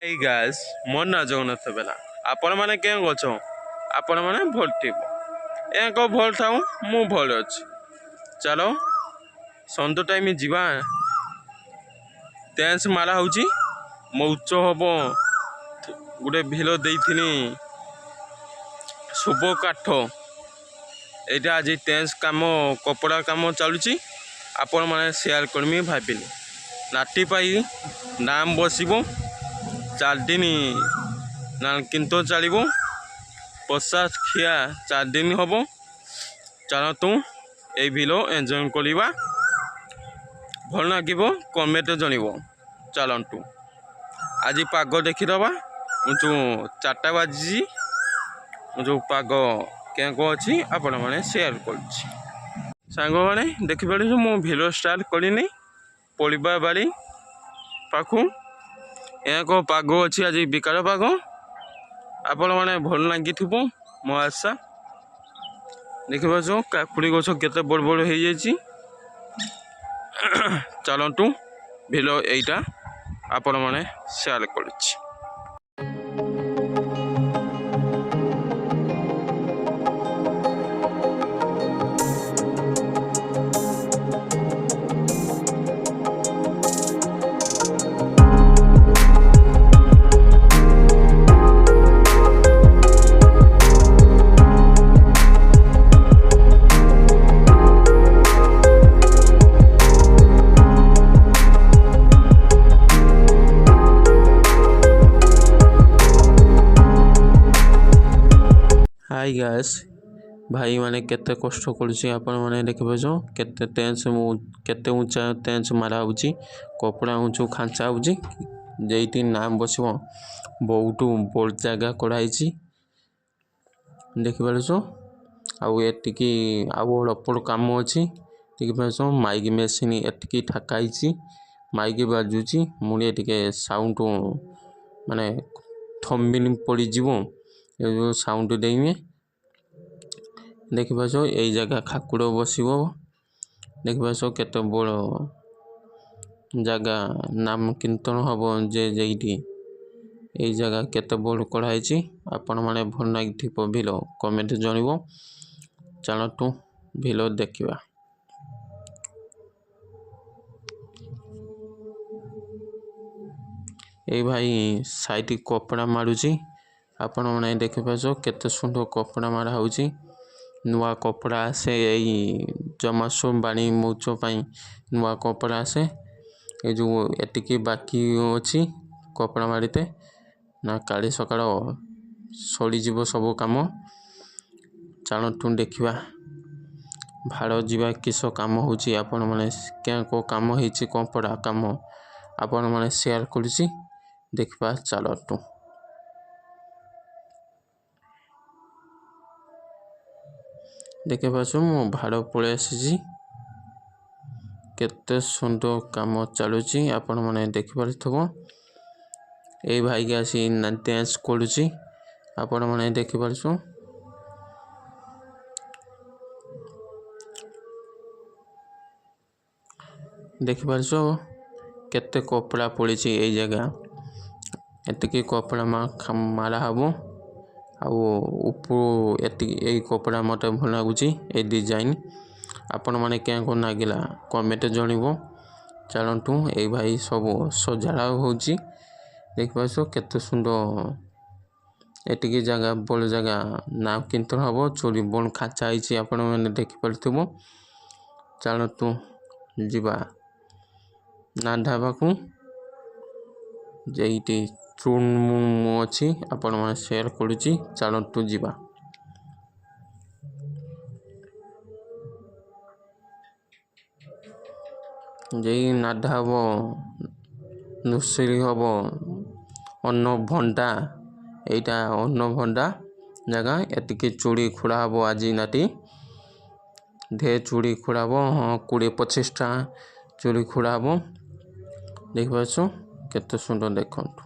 Hey guys, ମୋର ନାଁ ଜଗନ୍ନାଥ ବେଲା। ଆପଣମାନେ କେଉଁ ଅଛ? ଆପଣମାନେ ଭଲ ଥିବ। ଏକ ଭଲ ଥାଉ ମୁଁ ଭଲ ଅଛି। ଚାଲ ସନ୍ଧ୍ୟା ଟାଇମ୍ ଯିବା। ଟେନ୍ସ ମାରା ହେଉଛି ମୌଚ ହବ ଗୋଟେ ଭିଲ ଦେଇଥିନି ଶୁଭ କାଠ। ଏଇଟା ଆଜି ଟେନ୍ସ କାମ କପଡ଼ା କାମ ଚାଲୁଛି। ଆପଣମାନେ ସେୟାର କରିମି ଭାବିଲି। ନାଟି ପାଇ ନାମ ବସିବ 4 ଦିନ ନା କିନ୍ତୁ ଚାଲିବ 50 ଖିଆ 4 ଦିନ ହବ। ଚାଲନ୍ତୁ এই ଭିଡ଼ିଓ ଏନ୍ଜୟ କରିବା। ଭଲ ଲାଗିବ କମେଣ୍ଟ ଜଣାଇବ। ଚାଲନ୍ତୁ ଆଜି ପାଗ ଦେଖିଦେବା। ଯେଉଁ 4ଟା ବାଜିଛି ଯେଉଁ ପାଗ କେଉଁ ଅଛି ଆପଣମାନେ ସେୟାର କରୁଛି। ସାଙ୍ଗମାନେ ଦେଖିପାରୁଛୁ ମୁଁ ଭିଡ଼ିଓ ଷ୍ଟାର୍ଟ କରିନି ପଡ଼ିବା ବାଡ଼ି ପାଖୁ। ଏକ ପାଗ ଅଛି ଆଜି ବିକାର ପାଗ। ଆପଣମାନେ ଭଲ ଲାଗିଥିବ ମୋ ଆଶା। ଦେଖିପାରୁଛ କାକୁଡ଼ି ଗଛ କେତେ ବଡ଼ ବଡ଼ ହେଇଯାଇଛି। ଚାଲନ୍ତୁ ଭିଡ଼ିଓ ଏଇଟା ଆପଣମାନେ ସେୟାର କରୁଛି। हाय गाइस भाई माने केते कष्ट करूची आपण माने देखिबो केते टेंस केते ऊंचा टेंस मारा होची कपड़ा ऊंचू खांचा होची जेइटी नाम बसिबो बहुतु बोल जगह कोडाईची देखिबालुछो आउ एटिकी आउ अड़पड़ काम अछि देखिबालुछो माइक मेसिन एटिकी ठकाईची माइक बाजुची मुने टिके साउंड माने थंबिन पड़ी जीवो ए जो साउंड देइमे देखिबाछो एई जगह खाकुड़ो बसिबो देखिबाछो केते बड़ जगह नाम कीर्तन हबो जे जेइटी एई जगह केते बड़ कोडाईची आपण माने भल लागिथिबो भिलो कमेंट जणिबो। चलतु भिलो देखिबा। ए भाई साइड कपड़ा मारुची आपण माने देखिबाछो केते सुंदर कपड़ा मारा होची नुआ कपड़ा से एई जमासो बाणी मौचो पाई नुआ कपड़ा से ए जो एटिकी बाकी अछि कपड़ा मारिते ना काली सकाळ सड़ी जीवो सब काम। चलतु देखिबा भाड़ो जीवा किसो काम होची आपण माने क्या को काम हेची कपड़ा काम आपण माने शेयर करछि देखिबा। चलतु देखे पाछु मु भाड़ो पळे आसीजी केते सुंदर काम चालुची आपण माने देखि पारथबो। ए भाई के आसी डांस करूची आपण माने देखि पारछु देखि पारछु केते कपड़ा पड़ीची ए जगह एतिके कपड़ा मारा हबो आउ ऊपर ए कपड़ा मते भल लागुची ए डिजाइन आपण माने क्या को नागिला कमेंट जणिबो। चलंतु ए भाई सब सजाड़ा होची देखिपाछो केते सुंदर एटिके जगह बड़ जगह ना किंतु हबो चोरी बन खाचा आइची आपण माने देखि परथिबो। चलंतु जिबा ना ढाबाकू जेइटी चून अछि आपण माने शेयर करूची चलंतु जिबा। जेई नाधा हबो नुसरी हबो अन्न भंडा एटा अन्न भंडा जगह एतिके चूड़ी खुड़ा हबो आजी नाटी ढे चूड़ी खुड़ा हबो 20-25 टा चूड़ी खुड़ा हबो देखिबाछो केते सुंदर देखंतु।